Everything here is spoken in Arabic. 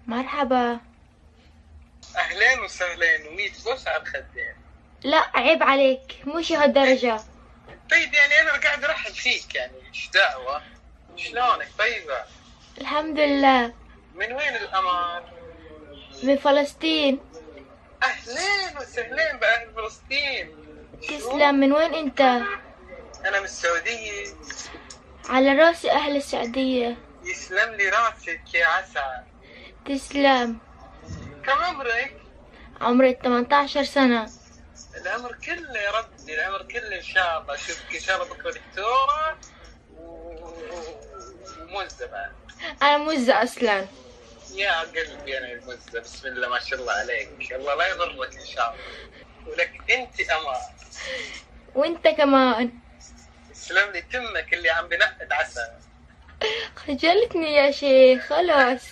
مرحبا. اهلين وسهلين وميت بوس على الخدين. لا عيب عليك، مو شي هالدرجة. طيب يعني انا قاعد ارحب فيك، يعني ايش دعوة؟ شلونك طيبة؟ الحمد لله. من وين الامار؟ من فلسطين. اهلين وسهلين باهل فلسطين. تسلم. من وين انت؟ انا من السعودية. على راسي اهل السعودية. يسلم لي راسك يا عسل. تسلم. كم عمرك؟ عمري 18 سنة. العمر كله يا ربي، العمر كله ان شاء الله. اشوفك ان شاء الله بكره دكتورة وموزة بعد. انا مزة اصلا. يا قلبي انا المزة، بسم الله ما شاء الله عليك، الله لا يضرك ان شاء الله. ولك انت امان. وانت كمان. يسلم لي تمك اللي عم بنقد عسل. خجلتني يا شيخ، خلاص.